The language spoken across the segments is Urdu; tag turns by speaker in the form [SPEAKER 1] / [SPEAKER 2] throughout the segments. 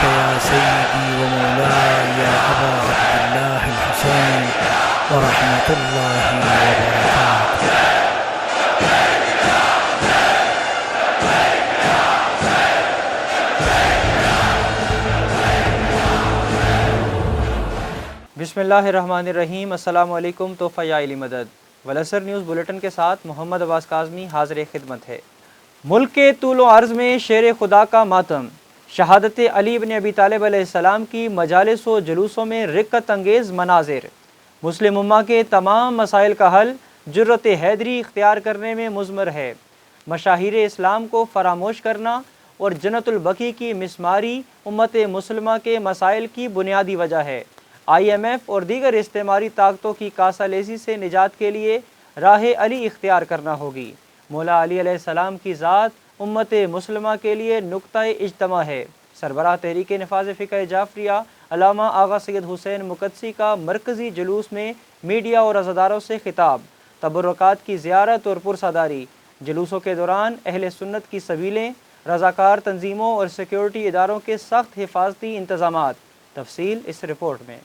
[SPEAKER 1] عليك يا سيدي ومولاي يا أبا عبد الله الحسين ورحمة الله وبركاته.
[SPEAKER 2] بسم اللہ الرحمن الرحیم. السلام علیکم. تحفہ یا علی مدد والعصر نیوز بلیٹن کے ساتھ محمد عباس کاظمی حاضر خدمت ہے. ملک کے طول و عرض میں شیر خدا کا ماتم. شہادت علی بن ابی طالب علیہ السلام کی مجالس و جلوسوں میں رقت انگیز مناظر. مسلم امہ کے تمام مسائل کا حل جرت حیدری اختیار کرنے میں مضمر ہے. مشاہیر اسلام کو فراموش کرنا اور جنت البقیع کی مسماری امت مسلمہ کے مسائل کی بنیادی وجہ ہے. آئی ایم ایف اور دیگر استعماری طاقتوں کی کاسہ لیزی سے نجات کے لیے راہ علی اختیار کرنا ہوگی. مولا علی علیہ السلام کی ذات امت مسلمہ کے لیے نقطہ اجتماع ہے. سربراہ تحریک نفاذ فقہ جعفریہ علامہ آغا سید حسین مقدسی کا مرکزی جلوس میں میڈیا اور عزاداروں سے خطاب. تبرکات کی زیارت اور پرساداری. جلوسوں کے دوران اہل سنت کی سبیلیں، رضاکار تنظیموں اور سیکیورٹی اداروں کے سخت حفاظتی انتظامات. تفصیل اس رپورٹ میں.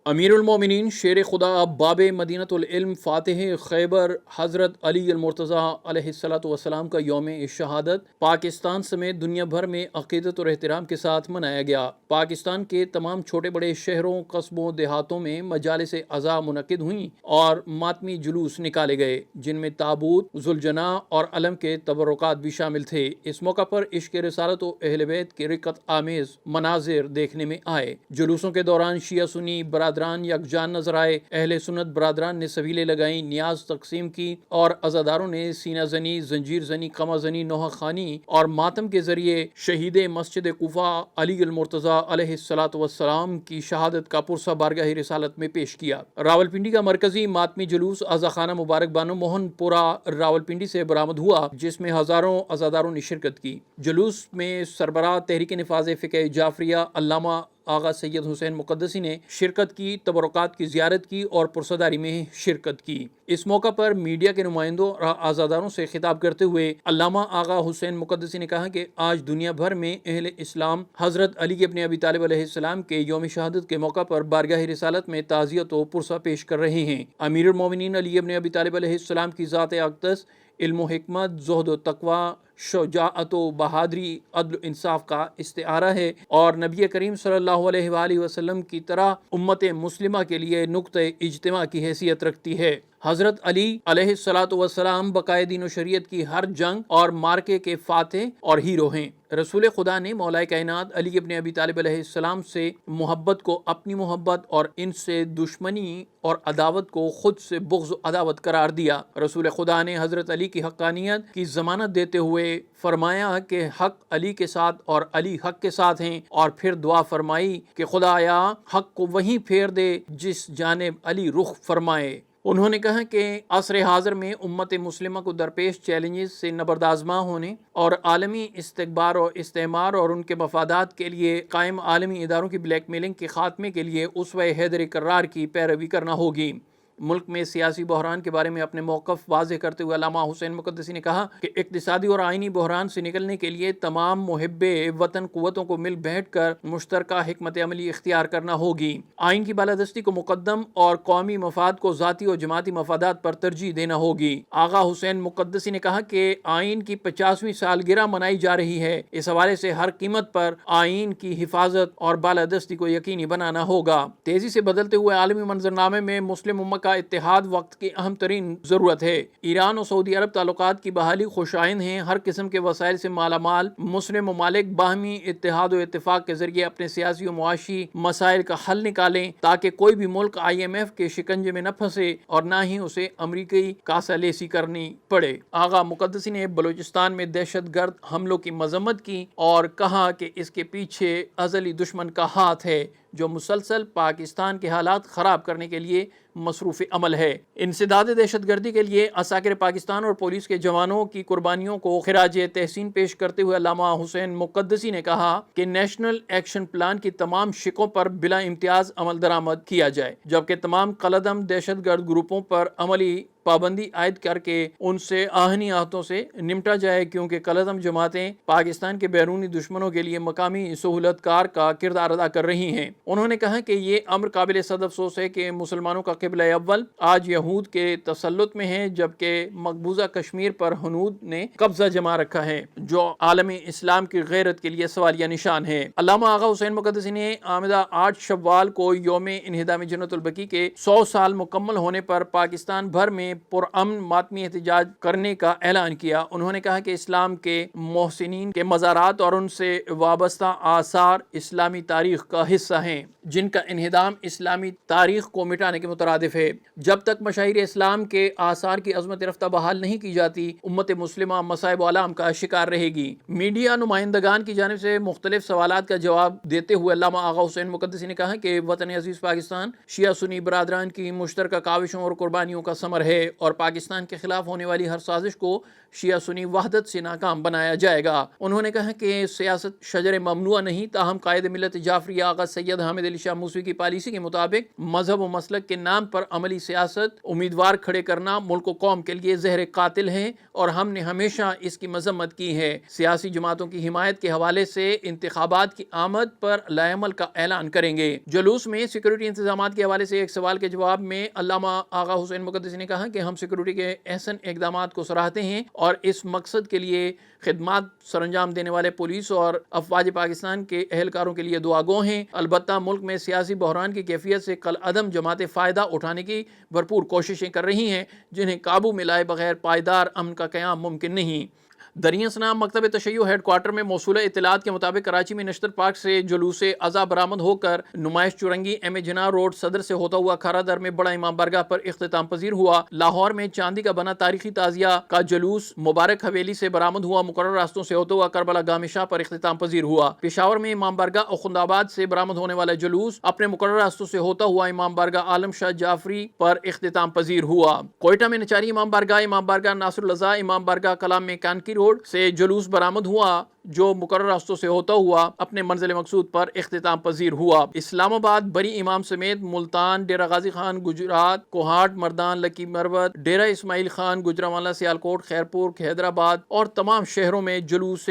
[SPEAKER 3] امیر المومنین شیر خدا باب مدینۃ العلم فاتح خیبر حضرت علی المرتضیٰ علیہ الصلوۃ والسلام کا یوم شہادت پاکستان سمیت دنیا بھر میں عقیدت اور احترام کے ساتھ منایا گیا. پاکستان کے تمام چھوٹے بڑے شہروں، قصبوں، دیہاتوں میں مجالس عزا منعقد ہوئیں اور ماتمی جلوس نکالے گئے جن میں تابوت، ذوالجناح اور علم کے تبرکات بھی شامل تھے. اس موقع پر عشق رسالت و اہل بیت کے رقت آمیز مناظر دیکھنے میں آئے. جلوسوں کے دوران شیعہ سنی برادران یکجان نظر آئے. اہل سنت برادران نے سبیلیں لگائیں، نیاز تقسیم کی اور عزاداروں نے سینہ زنی، زنجیر زنی، قمع زنی، نوحہ خوانی اور ماتم کے ذریعے شہید مسجد کوفہ علی المرتضیٰ علیہ الصلوۃ والسلام کی شہادت کا پرسہ بارگاہ رسالت میں پیش کیا. راولپنڈی کا مرکزی ماتمی جلوس عزاخانہ مبارک بانو موہن پورہ راولپنڈی سے برآمد ہوا جس میں ہزاروں عزاداروں نے شرکت کی. جلوس میں سربراہ تحریک نفاذ فقہ جعفریہ علامہ آغا سید حسین مقدسی نے شرکت کی، تبرکات کی زیارت کی اور پرسداری میں شرکت کی. اس موقع پر میڈیا کے نمائندوں اور عزاداروں سے خطاب کرتے ہوئے علامہ آغا حسین مقدسی نے کہا کہ آج دنیا بھر میں اہل اسلام حضرت علی ابن ابی طالب علیہ السلام کے یوم شہادت کے موقع پر بارگاہ رسالت میں تعزیت و پرسہ پیش کر رہے ہیں. امیر المومنین علی ابن ابی طالب علیہ السلام کی ذات اقدس علم و حکمت، زہد و تقوی، شجاعت و بہادری، عدل و انصاف کا استعارہ ہے اور نبی کریم صلی اللہ علیہ وآلہ وسلم کی طرح امت مسلمہ کے لیے نقطہ اجتماع کی حیثیت رکھتی ہے. حضرت علی علیہ الصلوۃ والسلام بقائے دین و شریعت کی ہر جنگ اور مارکے کے فاتح اور ہیرو ہیں. رسول خدا نے مولا کائنات علی ابن ابی طالب علیہ السلام سے محبت کو اپنی محبت اور ان سے دشمنی اور عداوت کو خود سے بغض و عداوت قرار دیا. رسول خدا نے حضرت علی کی حقانیت کی ضمانت دیتے ہوئے فرمایا کہ حق علی کے ساتھ اور علی حق کے ساتھ ہیں، اور پھر دعا فرمائی کہ خدایا حق کو وہیں پھیر دے جس جانب علی رخ فرمائے. انہوں نے کہا کہ عصر حاضر میں امت مسلمہ کو درپیش چیلنجز سے نبردآزماں ہونے اور عالمی استکبار اور استعمار اور ان کے مفادات کے لیے قائم عالمی اداروں کی بلیک میلنگ کے خاتمے کے لیے اسوہ حیدر کرار کی پیروی کرنا ہوگی. ملک میں سیاسی بحران کے بارے میں اپنے موقف واضح کرتے ہوئے علامہ حسین مقدسی نے کہا کہ اقتصادی اور آئینی بحران سے نکلنے کے لیے تمام محب وطن قوتوں کو مل بیٹھ کر مشترکہ حکمت عملی اختیار کرنا ہوگی. آئین کی بالادستی کو مقدم اور قومی مفاد کو ذاتی اور جماعتی مفادات پر ترجیح دینا ہوگی. آغا حسین مقدسی نے کہا کہ آئین کی 50ویں سالگرہ منائی جا رہی ہے. اس حوالے سے ہر قیمت پر آئین کی حفاظت اور بالادستی کو یقینی بنانا ہوگا. تیزی سے بدلتے ہوئے عالمی منظرنامے میں مسلم امت کا اتحاد وقت کی اہم ترین ضرورت ہے. ایران اور سعودی عرب تعلقات کی بحالی خوشائند ہیں. ہر قسم کے وسائل سے مالا مال مسلم ممالک باہمی اتحاد و اتفاق کے ذریعے اپنے سیاسی و معاشی مسائل کا حل نکالیں تاکہ کوئی بھی ملک آئی ایم ایف کے شکنجے میں نہ پھنسے اور نہ ہی اسے امریکی کاسہ لیسی کرنی پڑے. آغا مقدسی نے بلوچستان میں دہشت گرد حملوں کی مذمت کی اور کہا کہ اس کے پیچھے ازلی دشمن کا ہاتھ ہے جو مسلسل پاکستان کے حالات خراب کرنے کے لیے مصروف عمل ہے. انسداد دہشت گردی کے لیے عساکر پاکستان اور پولیس کے جوانوں کی قربانیوں کو خراج تحسین پیش کرتے ہوئے علامہ حسین مقدسی نے کہا کہ نیشنل ایکشن پلان کی تمام شقوں پر بلا امتیاز عمل درآمد کیا جائے جبکہ تمام قلعدم دہشت گرد گروپوں پر عملی پابندی عائد کر کے ان سے آہنی آہتوں سے نمٹا جائے، کیونکہ کالعدم جماعتیں پاکستان کے بیرونی دشمنوں کے لیے مقامی سہولت کار کا کردار ادا کر رہی ہیں۔ انہوں نے کہا کہ یہ امر قابل صد افسوس ہے کہ مسلمانوں کا قبلہ اول آج یہود کے تسلط میں ہے، جبکہ مقبوضہ کشمیر پر ہنود نے قبضہ جما رکھا ہے، جو عالم اسلام کی غیرت کے لیے سوالیہ نشان ہے۔ علامہ آغا حسین مقدسی نے آمدہ 8 شوال کو یوم انہدام جنت البقیع کے 100 سال مکمل ہونے پر پاکستان بھر میں پرامن ماتمی احتجاج کرنے کا اعلان کیا۔ انہوں نے کہا کہ اسلام کے محسنین کے مزارات اور ان سے وابستہ آثار اسلامی تاریخ کا حصہ ہیں، جن کا انہدام اسلامی تاریخ کو مٹانے کے مترادف ہے۔ جب تک مشاہیر اسلام کے آثار کی عظمت رفتہ بحال نہیں کی جاتی، امت مسلمہ مصائب و آلام کا شکار رہے گی۔ میڈیا نمائندگان کی جانب سے مختلف سوالات کا جواب دیتے ہوئے علامہ آغا حسین مقدسی نے کہا کہ وطن عزیز پاکستان شیعہ سنی برادران کی مشترکہ کاوشوں اور قربانیوں کا ثمر ہے، اور پاکستان کے خلاف ہونے والی ہر سازش کو شیعہ سنی وحدت سے ناکام بنایا جائے گا۔ انہوں نے کہا کہ سیاست شجر ممنوع نہیں، تاہم قائد ملت جعفریہ آغا سید حامد علی شاہ موسوی کی پالیسی کے مطابق مذہب و مسلک کے نام پر عملی سیاست امیدوار کھڑے کرنا ملک و قوم کے لیے زہر قاتل ہے، اور ہم نے ہمیشہ اس کی مذمت کی ہے۔ سیاسی جماعتوں کی حمایت کے حوالے سے انتخابات کی آمد پر لائحہ کا اعلان کریں گے۔ جلوس میں سیکورٹی انتظامات کے حوالے سے ایک سوال کے جواب میں علامہ آغا حسین مقدسی نے کہا کہ ہم سیکورٹی کے احسن اقدامات کو سراہتے ہیں، اور اس مقصد کے لیے خدمات سر انجام دینے والے پولیس اور افواج پاکستان کے اہلکاروں کے لیے دعا گو ہیں۔ البتہ ملک میں سیاسی بحران کی کیفیت سے کالعدم جماعتیں فائدہ اٹھانے کی بھرپور کوششیں کر رہی ہیں، جنہیں قابو میں لائے بغیر پائیدار امن کا قیام ممکن نہیں۔ دریں اثنا مکتب تشیع ہیڈ کوارٹر میں موصولہ اطلاعات کے مطابق کراچی میں نشتر پارک سے جلوس عزا برآمد ہو کر نمائش چورنگی ایم اے جناح روڈ صدر سے ہوتا ہوا کھارا در میں بڑا امام بارگاہ پر اختتام پذیر ہوا۔ لاہور میں چاندی کا بنا تاریخی تعزیہ کا جلوس مبارک حویلی سے برآمد ہوا، مقرر راستوں سے ہوتا ہوا کربلا گام شاہ پر اختتام پذیر ہوا۔ پشاور میں امام بارگاہ اخند آباد سے برآمد ہونے والا جلوس اپنے مقرر راستوں سے ہوتا ہوا امام بارگاہ عالم شاہ جعفری پر اختتام پذیر ہوا۔ کوئٹہ میں نچاری امام بارگاہ ناصر الرضا امام بارگاہ کلام میں کانکی روڈ سے جلوس برآمد ہوا، جو مقرر راستوں سے ہوتا ہوا اپنے منزل مقصود پر اختتام پذیر ہوا۔ اسلام آباد بری امام سمیت ملتان، ڈیرہ غازی خان گجرات، کوہاٹ، مردان، لکی مروت، ڈیرہ اسماعیل خان، گجرانوالہ، سیالکوٹ، خیرپور، حیدرآباد اور تمام شہروں میں جلوس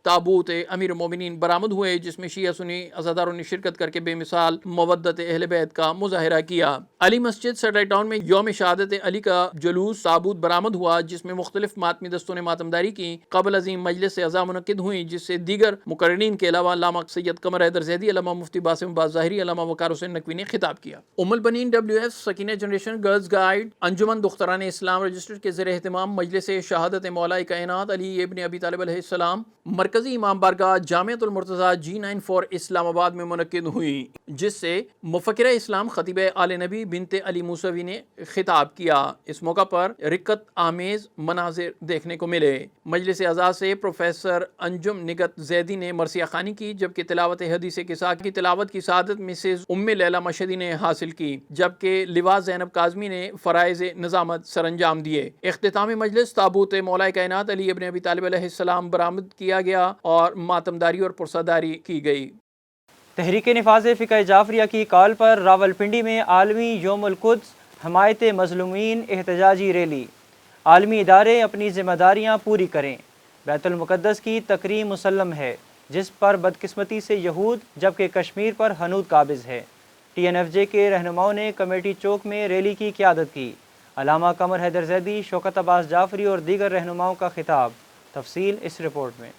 [SPEAKER 3] تابوت امیر المومنین برآمد ہوئے، جس میں شیعہ سنی عزاداروں نے شرکت کر کے بے مثال مودت اہل بیت کا مظاہرہ کیا۔ علی مسجد سیٹلائٹ ٹاؤن میں یوم شہادت علی کا جلوس تابوت برآمد ہوا، جس میں مختلف ماتمی دستوں نے ماتمداری کی۔ قبل عظیم مجلس عزا منعقد ہوئی، جس سے دیگر مقررین کے علاوہ علامہ سید قمر حیدر زیدی، علامہ مفتی باسم عباس ظاہری، علامہ وقار حسین نقوی نے خطاب کیا۔ Umm Albanin WF Sakina generation girls guide Anjuman Dukhtaran Islam register کے زیر اہتمام مجلس شہادت مولا کائنات علی ابن ابی طالب علیہ السلام مرکزی امام بارگاہ جامعۃ المرتضیٰ G9 اسلام آباد میں منعقد ہوئی، جس سے مفکرہ اسلام خطیب آل نبی بنت علی موسوی نے خطاب کیا۔ اس موقع پر رقت آمیز مناظر دیکھنے کو ملے۔ مجلس عزا سے پروفیسر انجم نگت زیدی نے مرثیہ خوانی کی، جبکہ تلاوت حدیث قصہ کی تلاوت کی سعادت مسز ام لیلہ مشہدی نے حاصل کی، جبکہ لواء زینب کاظمی نے فرائض نظامت سر انجام دیے۔ اختتامی مجلس تابوت مولا کائنات علی ابن ابی طالب علیہ السلام برآمد کیا گیا اور ماتمداری اور پرساداری کی گئی۔
[SPEAKER 2] تحریک نفاذ فقہ جعفریہ کی کال پر راولپنڈی میں عالمی یوم القدس حمایت مظلومین احتجاجی ریلی۔ عالمی ادارے اپنی ذمہ داریاں پوری کریں۔ بیت المقدس کی تکریم مسلم ہے، جس پر بدقسمتی سے یہود جبکہ کشمیر پر ہنود قابض ہے۔ TNFJ کے رہنماؤں نے کمیٹی چوک میں ریلی کی قیادت کی۔ علامہ قمر حیدر زیدی، شوکت عباس جعفری اور دیگر رہنماؤں کا خطاب۔ تفصیل اس رپورٹ میں۔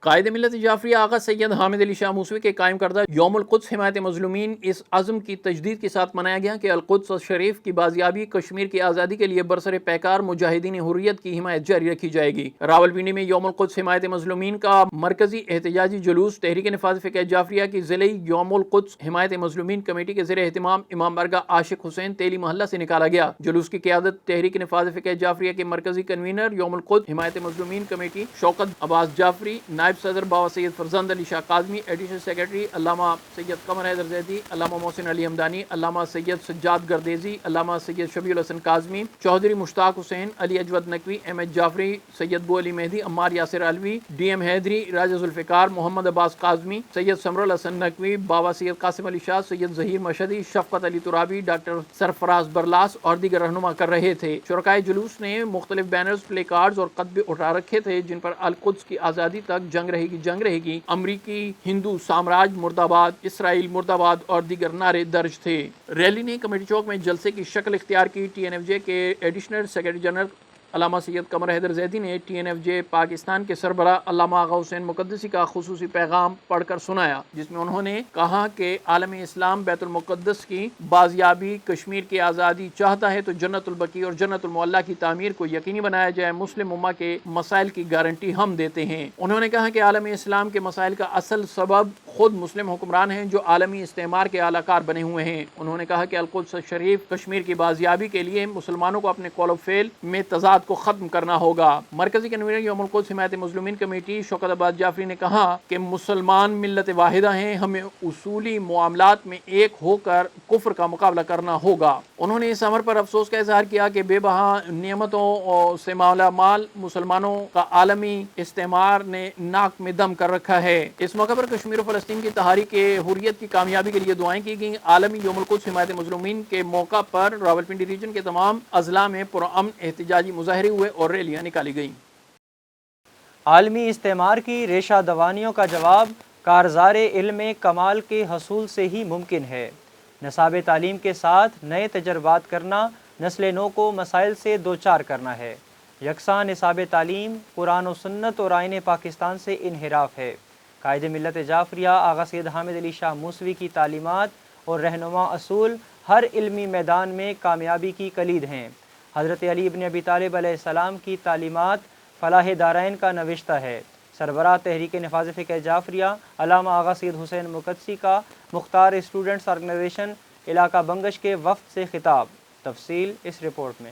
[SPEAKER 3] قائد ملت جعفریہ آغا سید حامد علی شاہ موسوی کے قائم کردہ یوم القدس حمایت مظلومین اس عزم کی تجدید کے ساتھ منایا گیا کہ القدس شریف کی بازیابی، کشمیر کی آزادی کے لیے برسر پیکار مجاہدین حریت کی حمایت جاری رکھی جائے گی۔ راولپنڈی میں یوم القدس حمایت مظلومین کا مرکزی احتجاجی جلوس تحریک نفاذ فقہ جعفریہ کی ضلعی یوم القدس حمایت مظلومین کمیٹی کے زیر اہتمام امام بارگاہ عاشق حسین تیلی محلہ سے نکالا گیا۔ جلوس کی قیادت تحریک نفاذ فقہ جعفریہ کے مرکزی کنوینر یوم القدس حمایت مظلومین کمیٹی شوکت عباس جعفری، نائب نائب صدر بابا سید فرزند علی شاہ قاظمی، ایڈیشنل سیکرٹری علامہ سید قمر حیدر زیدی، علامہ محسن علی حمدانی، علامہ سید سجاد گردیزی، علامہ سید شبیع الحسن کاظمی، چودھری مشتاق حسین، علی اجود نقوی، احمد جعفری، سید بو علی مہدی، عمار یاسر علوی، ڈی ایم حیدری، راجہ ذوالفقار، محمد عباس کاظمی، سید سمر الحسن نقوی، بابا سید قاسم علی شاہ، سید ظہیر مشہدی، شفقت علی ترابی، ڈاکٹر سرفراز برلاس اور دیگر رہنما کر رہے تھے۔ شرکائے جلوس نے مختلف بینرز، پلے کارڈز اور خطبے اٹھا رکھے تھے جن پر القدس کی آزادی تک جنگ رہے گی، جنگ رہے گی، امریکی ہندو سامراج مرد آباد، اسرائیل مرد آباد اور دیگر نعرے درج تھے۔ ریلی نے کمیٹی چوک میں جلسے کی شکل اختیار کی۔ ٹی این ایف جے کے ایڈیشنل سیکرٹری جنرل علامہ سید قمر حیدر زیدی نے ٹی این ایف جے پاکستان کے سربراہ علامہ آغا حسین مقدسی کا خصوصی پیغام پڑھ کر سنایا، جس میں انہوں نے کہا کہ عالم اسلام بیت المقدس کی بازیابی، کشمیر کی آزادی چاہتا ہے تو جنت البقیع اور جنت المعلیٰ کی تعمیر کو یقینی بنایا جائے۔ مسلم امہ کے مسائل کی گارنٹی ہم دیتے ہیں۔ انہوں نے کہا کہ عالم اسلام کے مسائل کا اصل سبب خود مسلم حکمران ہیں جو عالمی استعمار کے اعلی کار بنے ہوئے ہیں۔ انہوں نے کہا کہ القدس شریف کشمیر کی بازیابی کے لیے مسلمانوں کو اپنے قول و فعل میں تضاد کو ختم کرنا ہوگا۔ مرکزی کنوینر یوم القدس حمایت مظلومین کمیٹی شوکت عباس جعفری نے کہا کہ مسلمان ملت واحدہ ہیں، ہمیں اصولی معاملات میں ایک ہو کر کفر کا مقابلہ کرنا ہوگا۔ انہوں نے اس امر پر افسوس کا اظہار کیا کہ بے بہا نعمتوں سے مالا مال مسلمانوں کا عالمی استعمار نے ناک میں دم کر رکھا ہے۔ اس موقع پر کشمیر و فلسطین کی تحریک حریت کی کامیابی کے لیے دعائیں کی گئیں۔ عالمی یوم القدس حمایت مظلومین کے موقع پر راولپنڈی ریجن کے تمام اضلاع میں پرامن احتجاجی مظاہرے ہوئے اور ریلیاں نکالی گئیں۔
[SPEAKER 2] عالمی استعمار کی ریشہ دوانیوں کا جواب کارزار علم کمال کے حصول سے ہی ممکن ہے۔ نصاب تعلیم کے ساتھ نئے تجربات کرنا نسل نو کو مسائل سے دوچار کرنا ہے۔ یکساں نصاب تعلیم قرآن و سنت اور آئین پاکستان سے انحراف ہے۔ قائد ملت جعفریہ آغا سید حامد علی شاہ موسوی کی تعلیمات اور رہنما اصول ہر علمی میدان میں کامیابی کی کلید ہیں۔ حضرت علی ابن ابی طالب علیہ السلام کی تعلیمات فلاح دارین کا نوشتہ ہے۔ سربراہ تحریک نفاذ فقہ جعفریہ علامہ آغا سید حسین مقدسی کا مختار اسٹوڈنٹس آرگنائزیشن علاقہ بنگش کے وفد سے خطاب۔ تفصیل اس رپورٹ میں۔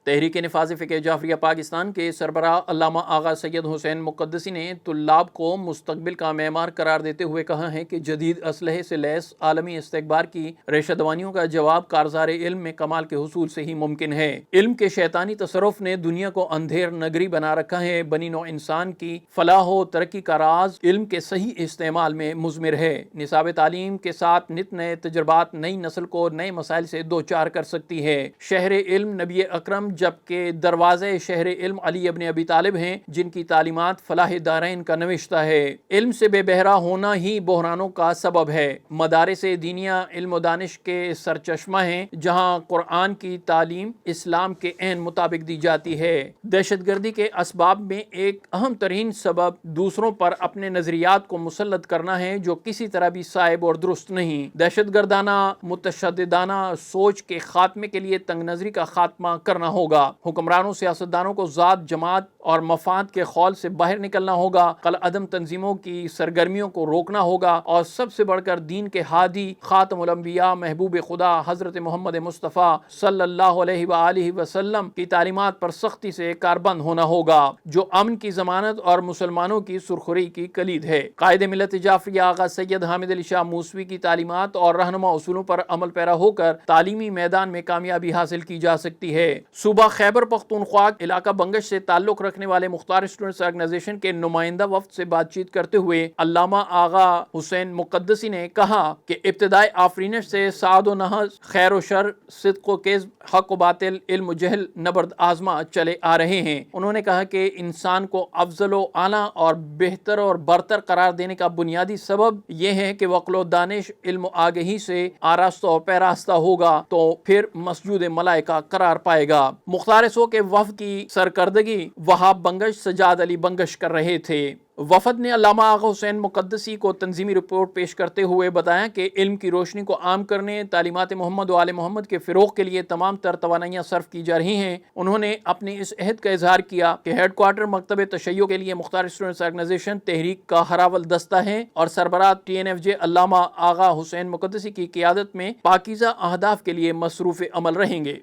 [SPEAKER 3] تحریک نفاذ فقہ جعفریہ پاکستان کے سربراہ علامہ آغا سید حسین مقدسی نے طلاب کو مستقبل کا معمار قرار دیتے ہوئے کہا ہے کہ جدید اسلحے سے لیس عالمی استکبار کی ریشہ دوانیوں کا جواب کارزار علم میں کمال کے حصول سے ہی ممکن ہے۔ علم کے شیطانی تصرف نے دنیا کو اندھیر نگری بنا رکھا ہے۔ بنی نوع انسان کی فلاح و ترقی کا راز علم کے صحیح استعمال میں مضمر ہے۔ نصاب تعلیم کے ساتھ نت نئے تجربات نئی نسل کو نئے مسائل سے دوچار کر سکتی ہے۔ شہر علم نبی اکرم جبکہ دروازے شہر علم علی ابن ابی طالب ہیں جن کی تعلیمات فلاح دارین کا نوشتہ ہے۔ علم سے بے بہرا ہونا ہی بحرانوں کا سبب ہے۔ مدارس دینیہ علم و دانش کے سرچشمہ ہیں جہاں قرآن کی تعلیم اسلام کے عین مطابق دی جاتی ہے۔ دہشت گردی کے اسباب میں ایک اہم ترین سبب دوسروں پر اپنے نظریات کو مسلط کرنا ہے جو کسی طرح بھی صائب اور درست نہیں۔ دہشت گردانہ متشددانہ سوچ کے خاتمے کے لیے تنگ نظری کا خاتمہ کرنا ہوگا۔ حکمرانوں سیاستدانوں کو ذات، جماعت اور مفاد کے خول سے باہر نکلنا ہوگا۔ کل عدم تنظیموں کی سرگرمیوں کو روکنا ہوگا اور سب سے بڑھ کر دین کے ہادی خاتم الانبیاء محبوب خدا حضرت محمد مصطفیٰ صلی اللہ علیہ وآلہ وسلم کی تعلیمات پر سختی سے کاربند ہونا ہوگا جو امن کی ضمانت اور مسلمانوں کی سرخری کی کلید ہے۔ قائد ملت جعفریہ آغا سید حامد علی شاہ موسوی کی تعلیمات اور رہنما اصولوں پر عمل پیرا ہو کر تعلیمی میدان میں کامیابی حاصل کی جا سکتی ہے۔ صوبہ خیبر پختونخوا علاقہ بنگش سے تعلق رکھنے والے مختار اسٹوڈنٹس آرگنائزیشن کے نمائندہ وفد سے بات چیت کرتے ہوئے علامہ آغا حسین مقدسی نے کہا کہ ابتدائے آفرینش سے سعد و نحس، خیر و شر، صدق و کذب، حق و باطل، علم و جہل نبرد آزما چلے آ رہے ہیں۔ انہوں نے کہا کہ انسان کو افضل و اعلیٰ اور بہتر اور برتر قرار دینے کا بنیادی سبب یہ ہے کہ وہ عقل و دانش، علم و آگہی سے آراستہ اور پیراستہ ہوگا تو پھر مسجود ملائکہ قرار پائے گا۔ مختار سو کے وفد کی سرکردگی وہاب بنگش، سجاد علی بنگش کر رہے تھے۔ وفد نے علامہ آغا حسین مقدسی کو تنظیمی رپورٹ پیش کرتے ہوئے بتایا کہ علم کی روشنی کو عام کرنے، تعلیمات محمد و آل محمد کے فروغ کے لیے تمام تر توانائیاں صرف کی جا رہی ہیں۔ انہوں نے اپنی اس عہد کا اظہار کیا کہ ہیڈ کوارٹر مکتب تشیع کے لیے مختار اسٹوڈنٹس آرگنائزیشن تحریک کا ہراول دستہ ہے اور سربراہ ٹی این ایف جے علامہ آغا حسین مقدسی کی قیادت میں پاکیزہ اہداف کے لیے مصروف عمل رہیں گے۔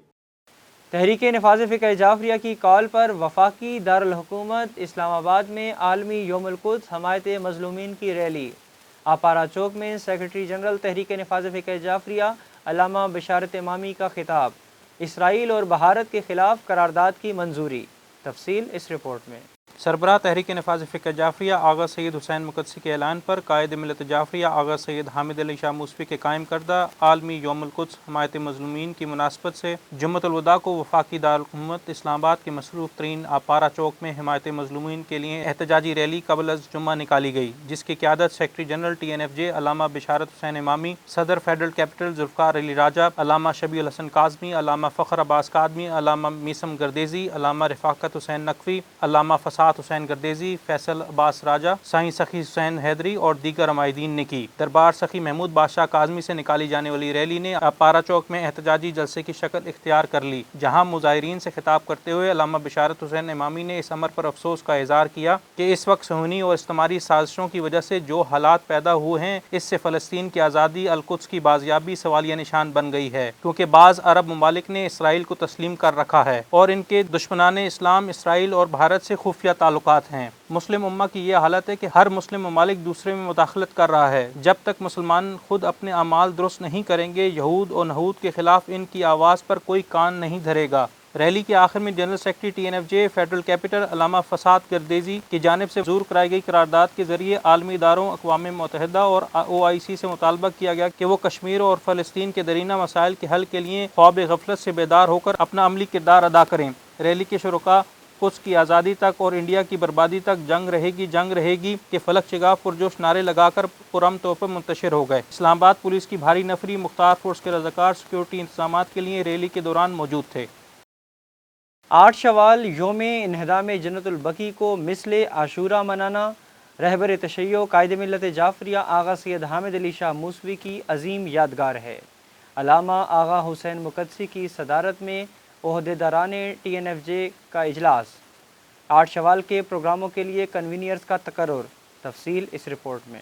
[SPEAKER 2] تحریک نفاذ فقہ جعفریہ کی کال پر وفاقی دارالحکومت اسلام آباد میں عالمی یوم القدس حمایت مظلومین کی ریلی۔ آپارا چوک میں سیکرٹری جنرل تحریک نفاذ فقہ جعفریہ علامہ بشارت امامی کا خطاب۔ اسرائیل اور بھارت کے خلاف قرارداد کی منظوری۔ تفصیل اس رپورٹ میں۔
[SPEAKER 4] سربراہ تحریک نفاذ فقہ جعفریہ آغا سید حسین مقدسی کے اعلان پر قائد ملت جعفریہ آغا سید حامد علی شاہ موسوی کے قائم کردہ عالمی یوم القدس حمایت مظلومین کی مناسبت سے جمعۃ الوداع کو وفاقی دارالحکومت اسلام آباد کے مصروف ترین آپارا چوک میں حمایت مظلومین کے لیے احتجاجی ریلی قبل از جمعہ نکالی گئی، جس کی قیادت سیکرٹری جنرل TNFJ علامہ بشارت حسین امامی، صدر فیڈرل کیپٹل ذوالفقار علی راجہ، علامہ شبیع الحسن کاظمی، علامہ فخر عباس کاظمی، علامہ میثم گردیزی، علامہ رفاقت حسین نقوی، علامہ فساد حسین گردیزی، فیصل عباس راجہ، سائیں سخی حسین حیدری اور دیگر عمائدین نے کی۔ دربار سخی محمود بادشاہ کاظمی سے نکالی جانے والی ریلی نے آپارا چوک میں احتجاجی جلسے کی شکل اختیار کر لی، جہاں مظاہرین سے خطاب کرتے ہوئے علامہ بشارت حسین امامی نے اس امر پر افسوس کا اظہار کیا کہ اس وقت صہیونی اور استعماری سازشوں کی وجہ سے جو حالات پیدا ہوئے ہیں، اس سے فلسطین کی آزادی، القدس کی بازیابی سوالیہ نشان بن گئی ہے، کیونکہ بعض عرب ممالک نے اسرائیل کو تسلیم کر رکھا ہے اور ان کے دشمنان اسلام اسرائیل اور بھارت سے خفیہ تعلقات ہیں۔ مسلم امہ کی یہ حالت ہے کہ ہر مسلم ممالک دوسرے میں مداخلت کر رہا ہے۔ جب تک مسلمان خود اپنے اعمال درست نہیں کریں گے، یہود اور نہود کے خلاف ان کی آواز پر کوئی کان نہیں دھرے گا۔ ریلی کے آخر میں general secretary TNFJ federal capital علامہ فساد گردیزی کی جانب سے منظور کرائی گئی قرارداد کے ذریعے عالمی اداروں، اقوام متحدہ اور OIC سے مطالبہ کیا گیا کہ وہ کشمیر اور فلسطین کے درینہ مسائل کے حل کے لیے خواب غفلت سے بیدار ہو کر اپنا عملی کردار ادا کریں۔ ریلی کے شرکاء قدس کی آزادی تک اور انڈیا کی بربادی تک جنگ رہے گی کے فلک شگاف پرجوش نعرے لگا کر پرامن طور پر منتشر ہو گئے۔ اسلام آباد پولیس کی بھاری نفری مختار فورس کے رضاکار سیکیورٹی انتظامات کے لیے ریلی کے دوران موجود تھے۔
[SPEAKER 2] 8 شوال یوم انہدام جنت البقیع کو مثل عاشورہ منانا رہبر تشیع قائد ملت جعفریہ آغا سید حامد علی شاہ موسوی کی عظیم یادگار ہے۔ علامہ آغا حسین مقدسی کی صدارت میں عہدیداران TNFJ کا اجلاس۔ 8 شوال کے پروگراموں کے لیے کنوینئرز کا تقرر۔ تفصیل اس رپورٹ میں۔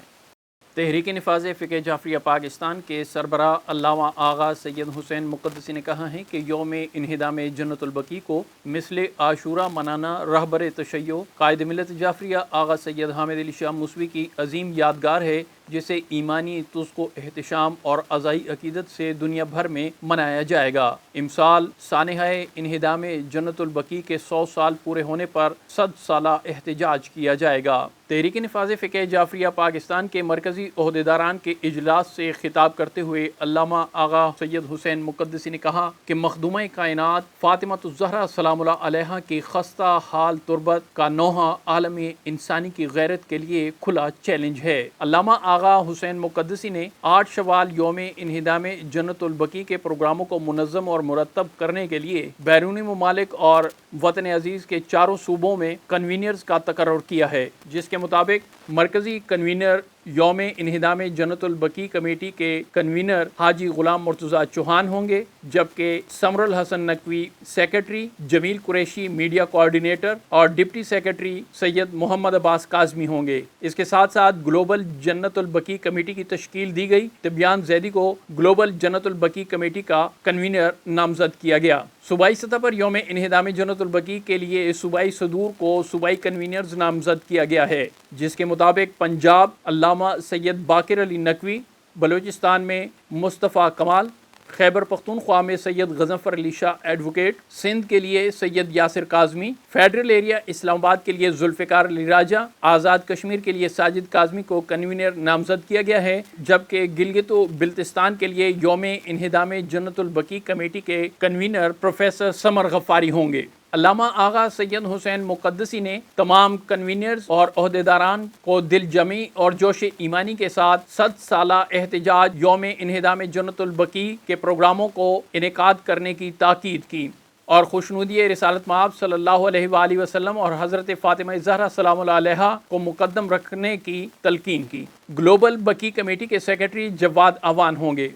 [SPEAKER 3] تحریک نفاذ فقہ جعفریہ پاکستان کے سربراہ علامہ آغا سید حسین مقدسی نے کہا ہے کہ یوم انہدام جنت البقیع کو مثل عاشورہ منانا رہبر تشیع قائد ملت جعفریہ آغا سید حامد علی شاہ موسوی کی عظیم یادگار ہے، جسے ایمانی تزق و احتشام اور عزائی عقیدت سے دنیا بھر میں منایا جائے گا۔ امسال سانحہ انہدام جنت البقیع کے 100 سال پورے ہونے پر 100 سالہ احتجاج کیا جائے گا۔ تحریک نفاذ فقہ جعفریہ پاکستان کے مرکزی عہدیداران کے اجلاس سے خطاب کرتے ہوئے علامہ آغا سید حسین مقدسی نے کہا کہ مخدومہ کائنات فاطمۃ الزہرا سلام اللہ علیہا کی خستہ حال تربت کا نوحہ عالم انسانی کی غیرت کے لیے کھلا چیلنج ہے۔ علامہ آغا حسین مقدسی نے 8 شوال یوم انہدام جنت البقیع کے پروگراموں کو منظم اور مرتب کرنے کے لیے بیرونی ممالک اور وطن عزیز کے چاروں صوبوں میں کنوینئرز کا تقرر کیا ہے، جس کے مطابق مرکزی کنوینر یوم انہدام جنت البقیع کمیٹی کے کنوینر حاجی غلام مرتضیٰ چوہان ہوں گے، جبکہ سمر الحسن نقوی سیکرٹری، جمیل قریشی میڈیا کوآرڈینیٹر اور ڈپٹی سیکرٹری سید محمد عباس کاظمی ہوں گے۔ اس کے ساتھ ساتھ گلوبل جنت البقیع کمیٹی کی تشکیل دی گئی۔ تبیان زیدی کو گلوبل جنت البقیع کمیٹی کا کنوینر نامزد کیا گیا۔ صوبائی سطح پر یوم انہدام جنت البقیع کے لیے صوبائی صدور کو صوبائی کنوینرز نامزد کیا گیا ہے، جس کے مطابق پنجاب علامہ سید باقر علی نقوی، بلوچستان میں مصطفیٰ کمال، خیبر پختونخوا میں سید غضنفر علی شاہ ایڈوکیٹ، سندھ کے لیے سید یاسر کاظمی، فیڈرل ایریا اسلام آباد کے لیے ذوالفقار علی راجہ، آزاد کشمیر کے لیے ساجد کاظمی کو کنوینر نامزد کیا گیا ہے، جبکہ گلگت و بلتستان کے لیے یوم انہدام جنت البقیع کمیٹی کے کنوینر پروفیسر سمر غفاری ہوں گے۔ علامہ آغا سید حسین مقدسی نے تمام کنوینرز اور عہدیداران کو دل جمعی اور جوش ایمانی کے ساتھ 100 سالہ احتجاج یوم انہدام جنت البقیع کے پروگراموں کو انعقاد کرنے کی تاکید کی اور خوشنودی رسالت مآب صلی اللہ علیہ وآلہ وسلم اور حضرت فاطمہ زہرا سلام اللہ علیہا کو مقدم رکھنے کی تلقین کی۔ گلوبل بقیع کمیٹی کے سیکرٹری جواد اعوان ہوں گے۔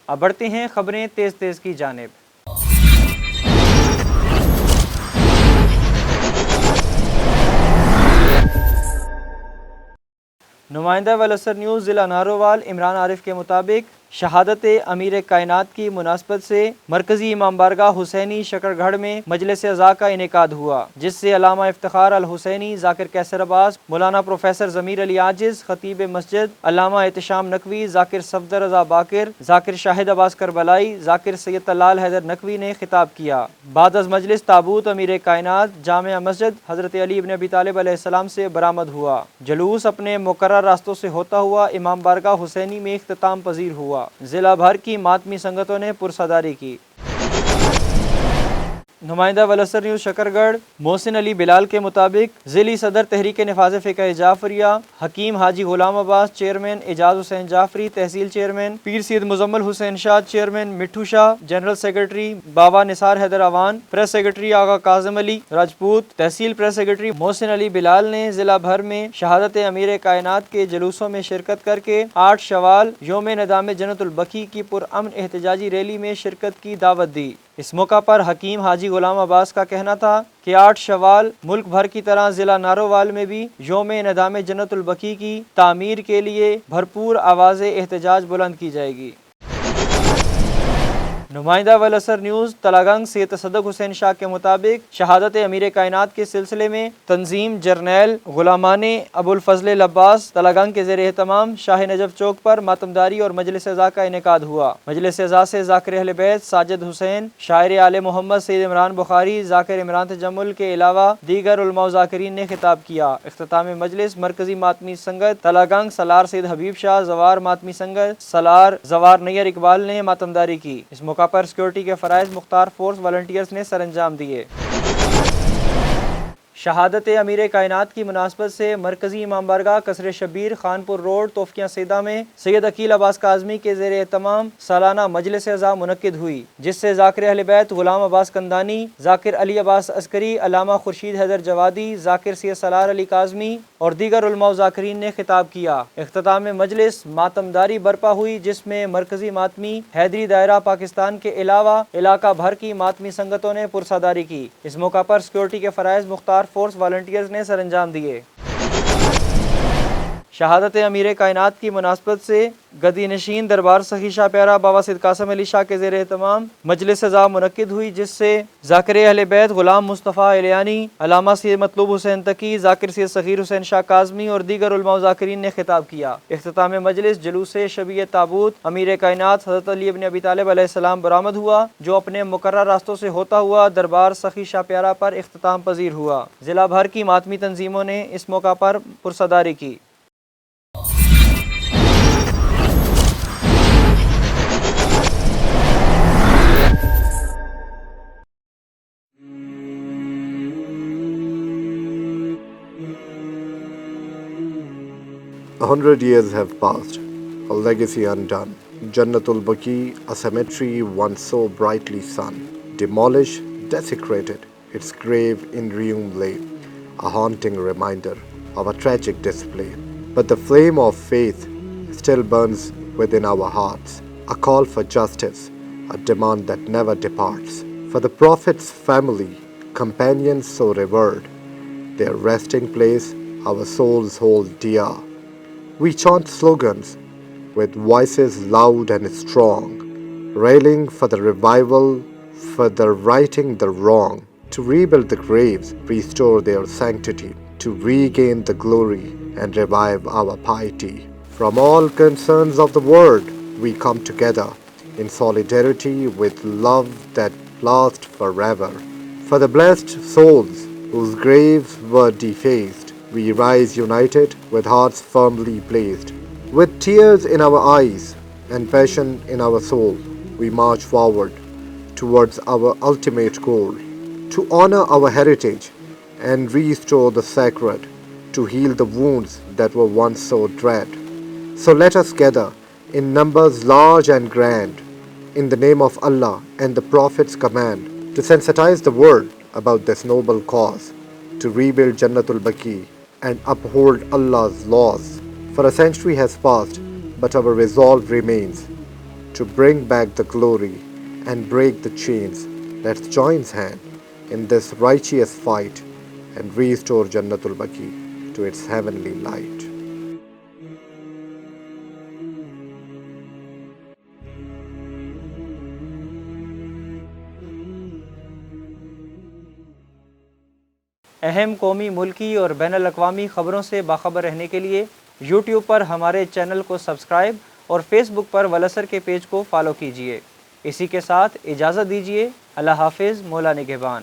[SPEAKER 2] اب بڑھتے ہیں خبریں تیز کی جانب۔ نمائندہ ویلسر نیوز ضلع نارووال عمران عارف کے مطابق شہادت امیر کائنات کی مناسبت سے مرکزی امام بارگاہ حسینی شکر گڑھ میں مجلس اعزا کا انعقاد ہوا، جس سے علامہ افتخار الحسینی، ذاکر کیسر عباس، مولانا پروفیسر ضمیر علی عاجز، خطیب مسجد علامہ احتشام نقوی، ذاکر صفدر رضا باقر، ذاکر شاہد عباس کربلائی، ذاکر سید طلال حیدر نقوی نے خطاب کیا۔ بعد از مجلس تابوت امیر کائنات جامع مسجد حضرت علی ابن ابی طالب علیہ السلام سے برآمد ہوا۔ جلوس اپنے مقرر راستوں سے ہوتا ہوا امام بارگاہ حسینی میں اختتام پذیر ہوا۔ ضلع بھر کی ماتمی سنگتوں نے پرساداری کی۔ نمائندہ ولسر نیوز شکر گڑھ محسن علی بلال کے مطابق ضلعی صدر تحریک نفاذ فقہ جعفریہ حکیم حاجی غلام عباس چیئرمین، اعجاز حسین جعفری تحصیل چیئرمین، پیر سید مزمل حسین شاہ چیئرمین، مٹھو شاہ جنرل سیکرٹری، بابا نثار حیدر اوان پریس سیکرٹری، آغا کاظم علی راجپوت تحصیل پریس سیکرٹری محسن علی بلال نے ضلع بھر میں شہادت امیر کائنات کے جلوسوں میں شرکت کر کے 8 شوال یوم ندامِ جنت البقیع کی پرامن احتجاجی ریلی میں شرکت کی دعوت دی۔ اس موقع پر حکیم حاجی غلام عباس کا کہنا تھا کہ 8 شوال ملک بھر کی طرح ضلع نارووال میں بھی یوم ندامِ جنت البقیع کی تعمیر کے لیے بھرپور آواز احتجاج بلند کی جائے گی۔ نمائندہ ولسر نیوز تلاگنگ سید تصدق حسین شاہ کے مطابق شہادت امیر کائنات کے سلسلے میں تنظیم جرنیل غلامان ابو الفضل عباس تلاگنگ کے زیر اہتمام شاہ نجف چوک پر ماتمداری اور مجلس اعزا کا انعقاد ہوا۔ مجلس اعزا سے ذاکر اہل بیت ساجد حسین، شاعر آل محمد سید عمران بخاری، ذاکر عمران تجمل کے علاوہ دیگر علماء و ذاکرین نے خطاب کیا۔ اختتام مجلس مرکزی ماتمی سنگت تلاگنگ سالار سید حبیب شاہ، زوار ماتمی سنگت سالار زوار نیر اقبال نے ماتمداری کی۔ اس موقع پر سیکورٹی کے فرائض مختار فورس والنٹیئرز نے سر انجام دیے۔ شہادت امیر کائنات کی مناسبت سے مرکزی امام بارگاہ قصر شبیر خانپور روڈ توفیقیہ سیدہ میں سید عقیل عباس کاظمی کے زیر اہتمام سالانہ مجلس اعزا منعقد ہوئی، جس سے ذاکر اہل بیت غلام عباس کندانی، ذاکر علی عباس عسکری، علامہ خورشید حیدر جوادی، ذاکر سید سالار علی کاظمی اور دیگر علماء و ذاکرین نے خطاب کیا۔ اختتام مجلس ماتمداری برپا ہوئی، جس میں مرکزی ماتمی حیدری دائرہ پاکستان کے علاوہ علاقہ بھر کی ماتمی سنگتوں نے پرساداری کی۔ اس موقع پر سیکورٹی کے فرائض مختار فورس والنٹیئرز نے سر انجام دیے۔ شہادت امیر کائنات کی مناسبت سے گدی نشین دربار سخی شاہ پیارا بابا سید قاسم علی شاہ کے زیر اہتمام مجلس اعزا منعقد ہوئی، جس سے ذاکر اہل بیت غلام مصطفیٰ الیانی، علامہ سید مطلوب حسین تقی، ذاکر سید صغیر حسین شاہ کاظمی اور دیگر علماء و ذاکرین نے خطاب کیا۔ اختتام مجلس جلوس شبیہ تابوت امیر کائنات حضرت علی ابن ابی طالب علیہ السلام برآمد ہوا، جو اپنے مقرر راستوں سے ہوتا ہوا دربار سخی شاہ پیارا پر اختتام پذیر ہوا۔ ضلع بھر کی ماتمی تنظیموں نے اس موقع پر پرساداری کی۔
[SPEAKER 5] 100 years have passed, a legacy undone. Jannatul Baqi, a cemetery once so brightly sun, demolished, desecrated, its grave in ruin lay, a haunting reminder of a tragic display. But the flame of faith still burns within our hearts, a call for justice, a demand that never departs. For the Prophet's family, companions so revered, their resting place our souls hold dear. We chant slogans with voices loud and strong, railing for the revival, for the righting the wrong, to rebuild the graves, restore their sanctity, to regain the glory and revive our piety. From all concerns of the world, we come together in solidarity with love that lasts forever. For the blessed souls whose graves were defaced, we rise united with hearts firmly placed. With tears in our eyes and passion in our soul, we march forward towards our ultimate goal, to honor our heritage and restore the sacred, to heal the wounds that were once so dread. So let us gather in numbers large and grand, in the name of Allah and the Prophet's command, to sensitize the world about this noble cause, to rebuild Jannatul Baqi and uphold Allah's laws. For a century has passed, but our resolve remains to bring back the glory and break the chains. Let's join hands in this righteous fight and restore Jannatul Baqi to its heavenly light.
[SPEAKER 2] اہم قومی، ملکی اور بین الاقوامی خبروں سے باخبر رہنے کے لیے یوٹیوب پر ہمارے چینل کو سبسکرائب اور فیس بک پر ولاسر کے پیج کو فالو کیجیے۔ اسی کے ساتھ اجازت دیجیے۔ اللہ حافظ، مولا نگہبان۔